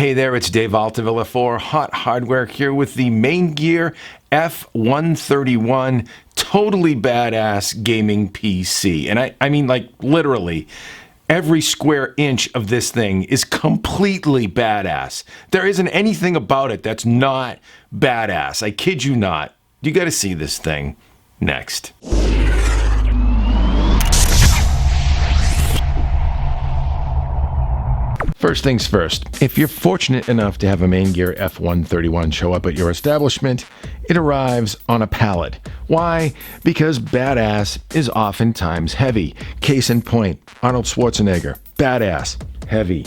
Hey there, it's Dave Altavilla for Hot Hardware here with the Maingear F131 totally badass gaming PC. And I mean, like, literally, every square inch of this thing is completely badass. There isn't anything about it that's not badass. I kid you not. You gotta see this thing. Next. First things first, if you're fortunate enough to have a Maingear F131 show up at your establishment, it arrives on a pallet. Why? Because badass is oftentimes heavy. Case in point, Arnold Schwarzenegger, badass, heavy.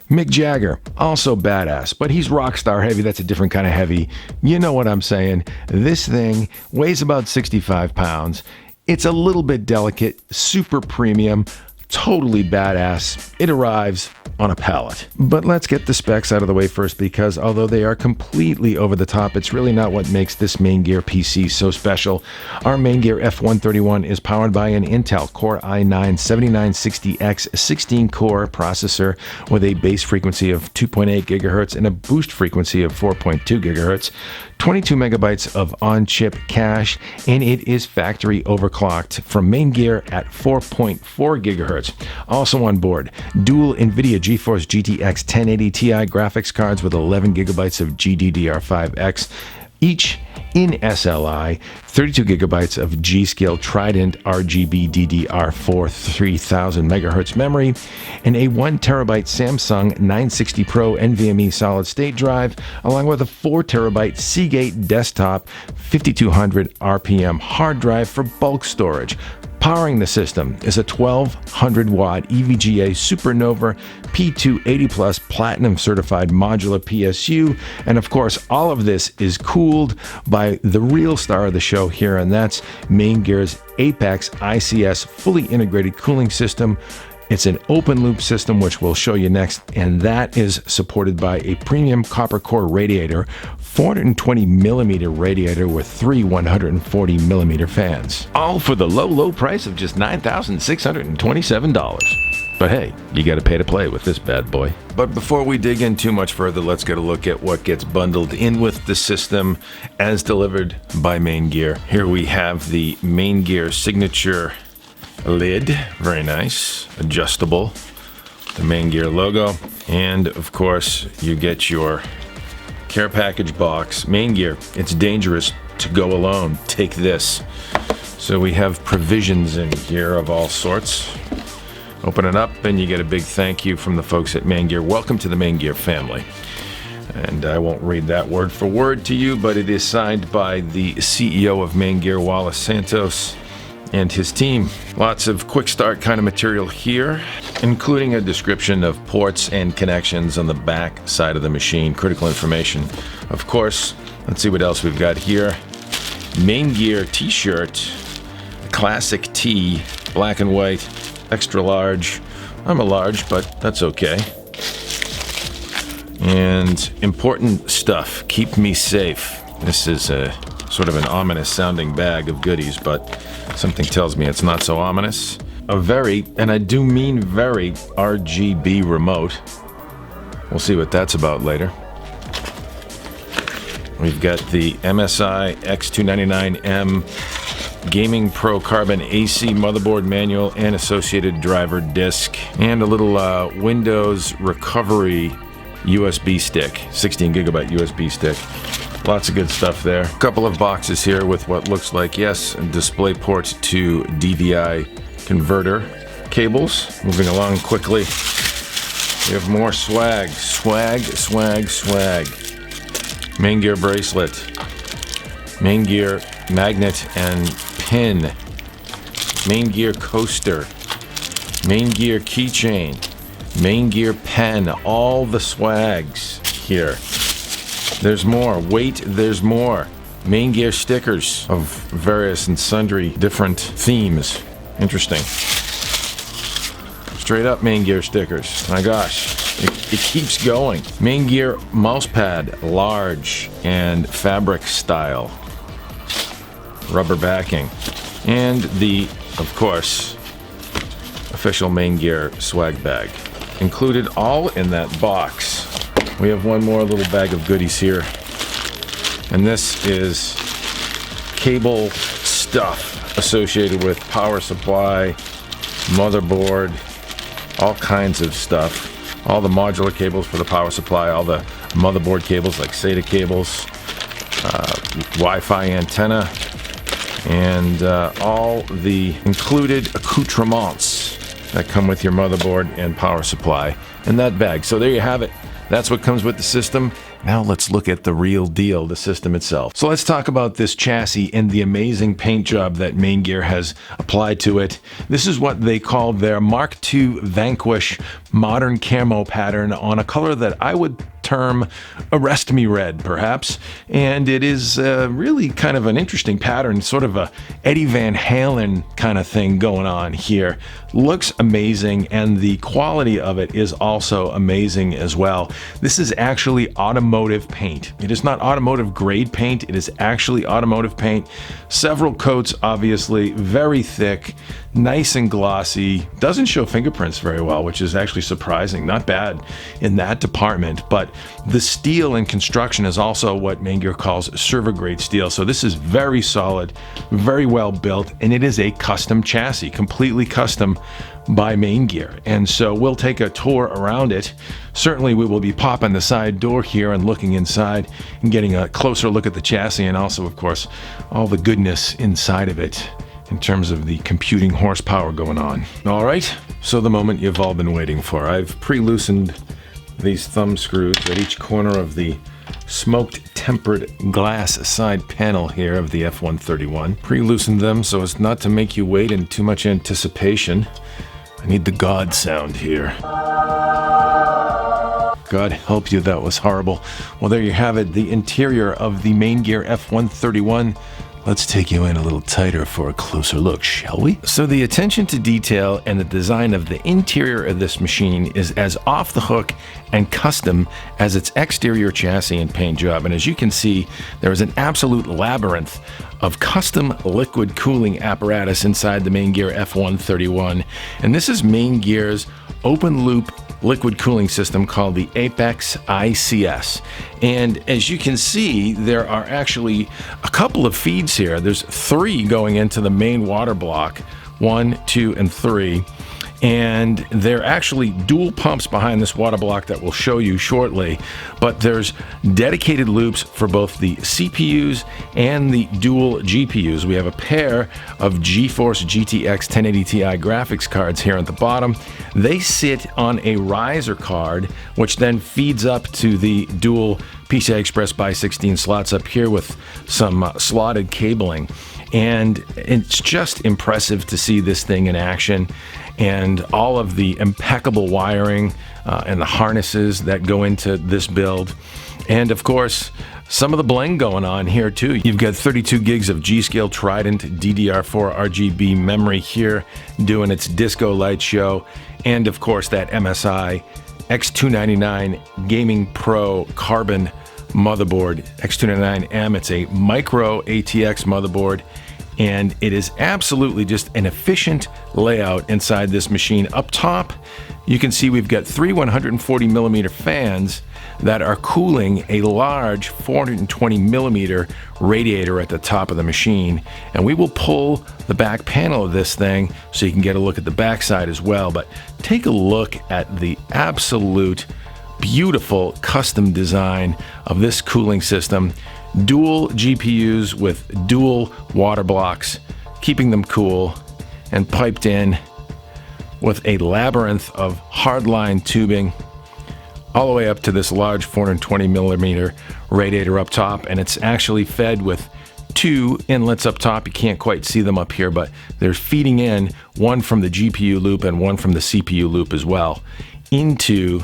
Mick Jagger, also badass, but he's rock star heavy. That's a different kind of heavy. You know what I'm saying. This thing weighs about 65 pounds. It's a little bit delicate, super premium, totally badass. It arrives on a pallet. But let's get the specs out of the way first, because although they are completely over the top, it's really not what makes this Maingear PC so special. Our Maingear F131 is powered by an Intel Core i9-7960X 16-core processor with a base frequency of 2.8 gigahertz and a boost frequency of 4.2 gigahertz. 22 megabytes of on-chip cache, and it is factory overclocked from Maingear at 4.4 gigahertz. Also on board, dual NVIDIA GeForce GTX 1080 Ti graphics cards with 11 gigabytes of GDDR5X, each in SLI, 32 gigabytes of G.Skill Trident RGB DDR4 3000 megahertz memory, and a 1 terabyte Samsung 960 Pro NVMe solid state drive, along with a 4 terabyte Seagate desktop 5200 RPM hard drive for bulk storage. Powering the system is a 1200 watt EVGA Supernova P280 Plus Platinum certified modular PSU, and of course all of this is cooled by the real star of the show here, and that's Maingear's Apex ICS fully integrated cooling system. It's an open loop system, which we'll show you next, and that is supported by a premium copper core radiator, 420 millimeter radiator with 3 140 millimeter fans. All for the low price of just $9,627. But hey, you gotta pay to play with this bad boy. But before we dig in too much further, let's get a look at what gets bundled in with the system as delivered by Maingear. Here we have the Maingear signature lid, very nice, adjustable, the Maingear logo, and of course you get your care package box. Maingear, it's dangerous to go alone. Take this. So we have provisions in here of all sorts. Open it up and you get a big thank you from the folks at Maingear. Welcome to the Maingear family. And I won't read that word for word to you, but it is signed by the CEO of Maingear, Wallace Santos, and his team. Lots of quick start kind of material here, including a description of ports and connections on the back side of the machine. Critical information. Of course, let's see what else we've got here. Maingear t-shirt, classic tee, black and white, extra large. I'm a large, but that's okay. And important stuff, keep me safe. This is a sort of an ominous sounding bag of goodies, but something tells me it's not so ominous. A very, and I do mean very, RGB remote. We'll see what that's about later. We've got the MSI X299M Gaming Pro Carbon AC motherboard manual and associated driver disc, and a little Windows recovery USB stick, 16 gigabyte USB stick. Lots of good stuff there. A couple of boxes here with what looks like, yes, display ports to DVI converter cables. Moving along quickly. We have more swag. Swag. Maingear bracelet. Maingear magnet and pin. Maingear coaster. Maingear keychain. Maingear pen. All the swags here. There's more. Wait, there's more. Maingear stickers of various and sundry different themes. Interesting. Straight up Maingear stickers. My gosh, it keeps going. Maingear mousepad, large and fabric style. Rubber backing. And the, of course, official Maingear swag bag. Included all in that box we have one more little bag of goodies here. And this is cable stuff associated with power supply, motherboard, all kinds of stuff. All the modular cables for the power supply, all the motherboard cables like SATA cables, Wi-Fi antenna, and all the included accoutrements that come with your motherboard and power supply in that bag. So there you have it. That's what comes with the system. Now let's look at the real deal, the system itself. So let's talk about this chassis and the amazing paint job that Maingear has applied to it. This is what they call their Mark II Vanquish modern camo pattern on a color that I would term Arrest Me Red, perhaps. And it is really kind of an interesting pattern, sort of a Eddie Van Halen kind of thing going on here. Looks amazing, and the quality of it is also amazing as well. This is actually automotive paint. It is not automotive grade paint, it is actually automotive paint. Several coats, obviously, very thick, nice and glossy. Doesn't show fingerprints very well, which is actually surprising. Not bad in that department, but the steel and construction is also what Maingear calls server grade steel. So this is very solid, very well built, and it is a custom chassis, completely custom by Maingear. And so we'll take a tour around it. Certainly we will be popping the side door here and looking inside and getting a closer look at the chassis, and also, of course, all the goodness inside of it in terms of the computing horsepower going on. All right, so the moment you've all been waiting for. I've pre-loosened these thumb screws at each corner of the smoked tempered glass side panel here of the F131. Pre-loosened them so as not to make you wait in too much anticipation. I need the God sound here. God help you, that was horrible. Well, there you have it, the interior of the Maingear F131. Let's take you in a little tighter for a closer look, shall we? So the attention to detail and the design of the interior of this machine is as off the hook and custom as its exterior chassis and paint job. And as you can see, there is an absolute labyrinth of custom liquid cooling apparatus inside the Maingear F131. And this is Maingear's open loop liquid cooling system called the Apex ICS. And as you can see, there are actually a couple of feeds here. There's 3 going into the main water block, 1, 2, and 3. And they're actually dual pumps behind this water block that we'll show you shortly. But there's dedicated loops for both the CPUs and the dual GPUs. We have a pair of GeForce GTX 1080 Ti graphics cards here at the bottom. They sit on a riser card, which then feeds up to the dual PCI Express by 16 slots up here with some slotted cabling. And it's just impressive to see this thing in action, and all of the impeccable wiring and the harnesses that go into this build. And of course, some of the bling going on here too. You've got 32 gigs of G.Scale Trident DDR4 RGB memory here doing its disco light show. And of course, that MSI X299 Gaming Pro Carbon motherboard, X299M. It's a micro ATX motherboard, and it is absolutely just an efficient layout inside this machine. Up top, you can see we've got 3 140 millimeter fans that are cooling a large 420 millimeter radiator at the top of the machine. And we will pull the back panel of this thing so you can get a look at the backside as well. But take a look at the absolute beautiful custom design of this cooling system. Dual GPUs with dual water blocks, keeping them cool, and piped in with a labyrinth of hardline tubing all the way up to this large 420 millimeter radiator up top. And it's actually fed with 2 inlets up top. You can't quite see them up here, but they're feeding in, one from the GPU loop and one from the CPU loop as well, into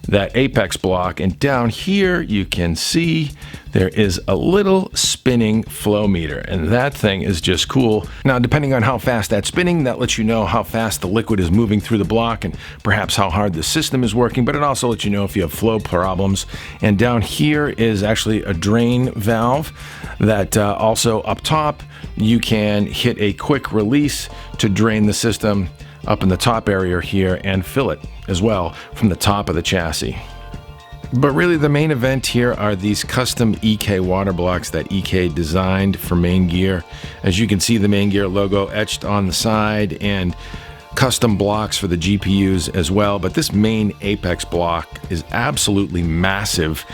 that Apex block. And down here you can see there is a little spinning flow meter, and that thing is just cool. Now, depending on how fast that's spinning, that lets you know how fast the liquid is moving through the block and perhaps how hard the system is working, but it also lets you know if you have flow problems. And down here is actually a drain valve that also up top you can hit a quick release to drain the system up in the top area here and fill it as well from the top of the chassis. But really the main event here are these custom EK water blocks that EK designed for Maingear. As you can see, the Maingear logo etched on the side and custom blocks for the GPUs as well. But this main apex block is absolutely massive.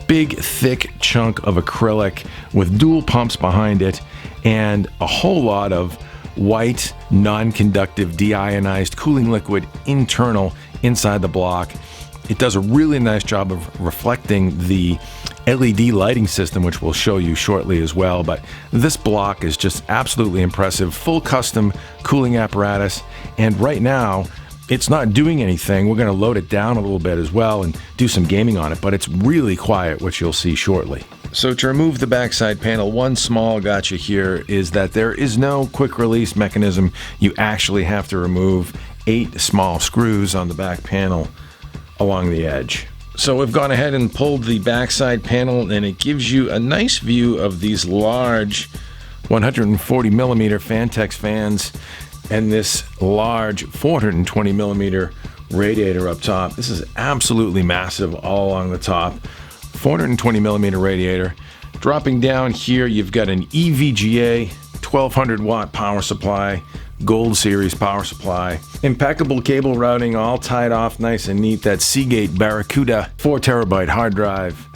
Big, thick chunk of acrylic with dual pumps behind it and a whole lot of white, non-conductive, deionized cooling liquid internal inside the block. It does a really nice job of reflecting the LED lighting system, which we'll show you shortly as well. But this block is just absolutely impressive. Full custom cooling apparatus. And right now, it's not doing anything. We're going to load it down a little bit as well and do some gaming on it. But it's really quiet, which you'll see shortly. So to remove the backside panel, one small gotcha here is that there is no quick release mechanism. You actually have to remove 8 small screws on the back panel along the edge. So we've gone ahead and pulled the backside panel, and it gives you a nice view of these large 140 millimeter Fantex fans and this large 420 millimeter radiator up top. This is absolutely massive all along the top. 420 millimeter radiator. Dropping down here, you've got an EVGA 1200 watt power supply, Gold Series power supply. Impeccable cable routing, all tied off nice and neat. That Seagate Barracuda 4 terabyte hard drive,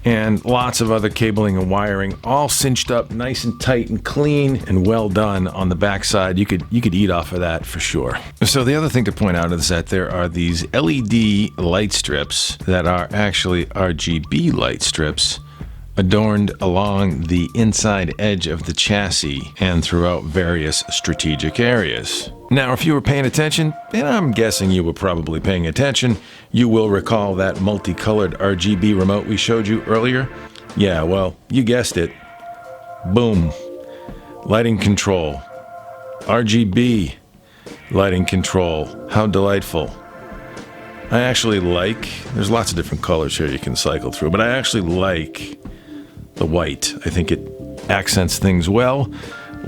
and lots of other cabling and wiring, all cinched up nice and tight and clean and well done on the backside. You could eat off of that for sure. So the other thing to point out is that there are these LED light strips that are actually RGB light strips adorned along the inside edge of the chassis and throughout various strategic areas. Now, if you were paying attention, and I'm guessing you were probably paying attention, you will recall that multicolored RGB remote we showed you earlier. Yeah, well, you guessed it. Boom. Lighting control. RGB lighting control. How delightful. I actually like, there's lots of different colors here you can cycle through, but I actually like the white. I think it accents things well.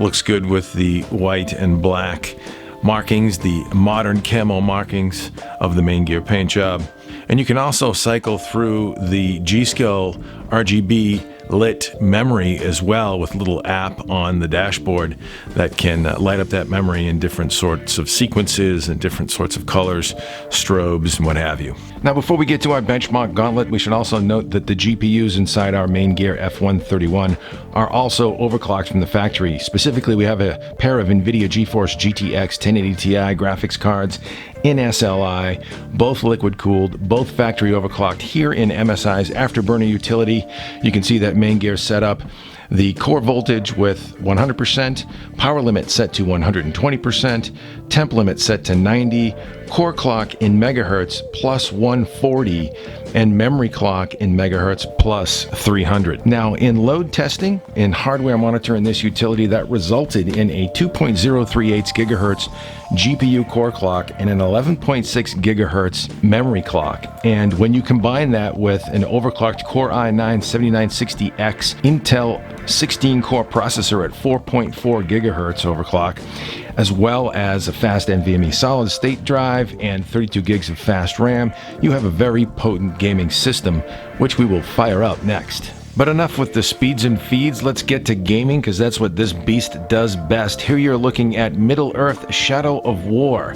Looks good with the white and black markings, the modern camo markings of the Maingear paint job. And you can also cycle through the G-Skill RGB lit memory as well, with a little app on the dashboard that can light up that memory in different sorts of sequences and different sorts of colors, strobes, and what have you. Now, before we get to our benchmark gauntlet, we should also note that the GPUs inside our Maingear F131 are also overclocked from the factory. Specifically, we have a pair of NVIDIA GeForce GTX 1080 Ti graphics cards in SLI, both liquid cooled, both factory overclocked here in MSI's Afterburner utility. You can see that Maingear setup. The core voltage with 100%, power limit set to 120%, temp limit set to 90, core clock in megahertz plus 140, and memory clock in megahertz plus 300. Now, in load testing, in hardware monitor in this utility, that resulted in a 2.038 gigahertz GPU core clock and an 11.6 gigahertz memory clock. And when you combine that with an overclocked Core i9-7960X Intel 16-core processor at 4.4 gigahertz overclock, as well as a fast NVMe solid-state drive and 32 gigs of fast RAM, you have a very potent gaming system, which we will fire up next. But enough with the speeds and feeds, let's get to gaming, because that's what this beast does best. Here you're looking at Middle-earth: Shadow of War.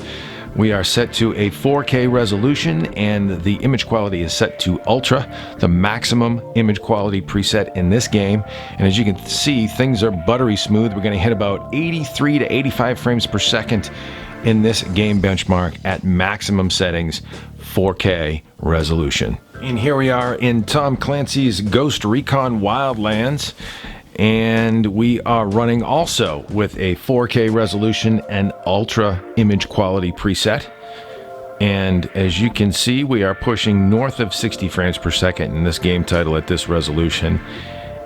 We are set to a 4K resolution, and the image quality is set to Ultra, the maximum image quality preset in this game. And as you can see, things are buttery smooth. We're going to hit about 83 to 85 frames per second in this game benchmark at maximum settings, 4K resolution. And here we are in Tom Clancy's Ghost Recon Wildlands, and we are running also with a 4K resolution and ultra image quality preset. And as you can see, we are pushing north of 60 frames per second in this game title at this resolution,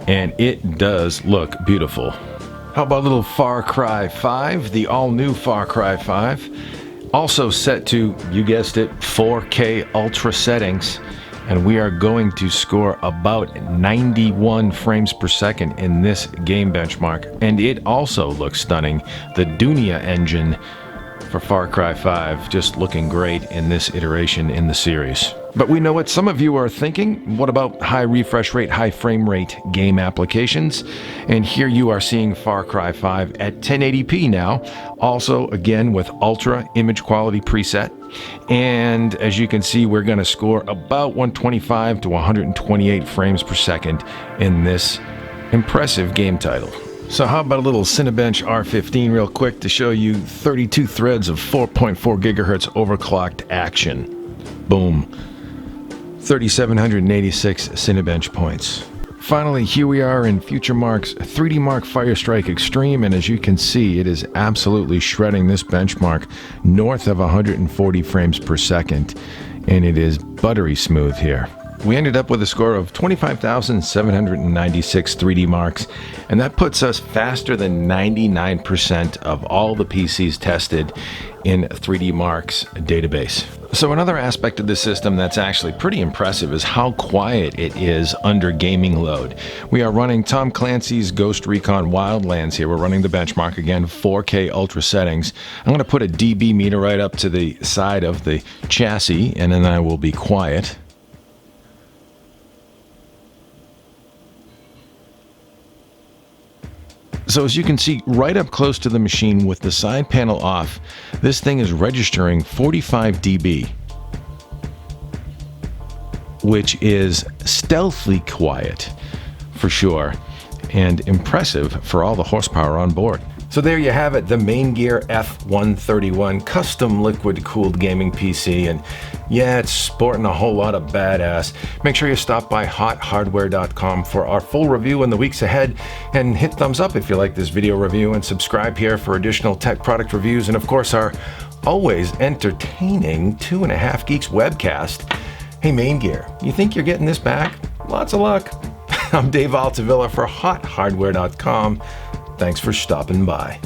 and it does look beautiful. How about a little Far Cry 5, the all-new Far Cry 5, also set to, you guessed it, 4K ultra settings. And we are going to score about 91 frames per second in this game benchmark. And it also looks stunning. The Dunia engine for Far Cry 5 just looking great in this iteration in the series. But we know what some of you are thinking. What about high refresh rate, high frame rate game applications? And here you are seeing Far Cry 5 at 1080p now. Also, again, with ultra image quality preset. And as you can see, we're going to score about 125 to 128 frames per second in this impressive game title. So how about a little Cinebench R15 real quick to show you 32 threads of 4.4 gigahertz overclocked action. Boom. 3,786 Cinebench points. Finally, here we are in Future Mark's 3D Mark Firestrike Extreme, and as you can see, it is absolutely shredding this benchmark north of 140 frames per second, and it is buttery smooth here. We ended up with a score of 25,796 3D marks, and that puts us faster than 99% of all the PCs tested in 3D Mark's database. So another aspect of the system that's actually pretty impressive is how quiet it is under gaming load. We are running Tom Clancy's Ghost Recon Wildlands here. We're running the benchmark again, 4K ultra settings. I'm going to put a dB meter right up to the side of the chassis, and then I will be quiet. So as you can see right up close to the machine with the side panel off, this thing is registering 45 dB, which is stealthily quiet for sure, and impressive for all the horsepower on board. So there you have it, the Maingear F131 custom liquid-cooled gaming PC, and yeah, it's sporting a whole lot of badass. Make sure you stop by hothardware.com for our full review in the weeks ahead, and hit thumbs up if you like this video review, and subscribe here for additional tech product reviews, and of course our always entertaining 2.5 Geeks webcast. Hey Maingear, you think you're getting this back? Lots of luck. I'm Dave Altavilla for hothardware.com. Thanks for stopping by.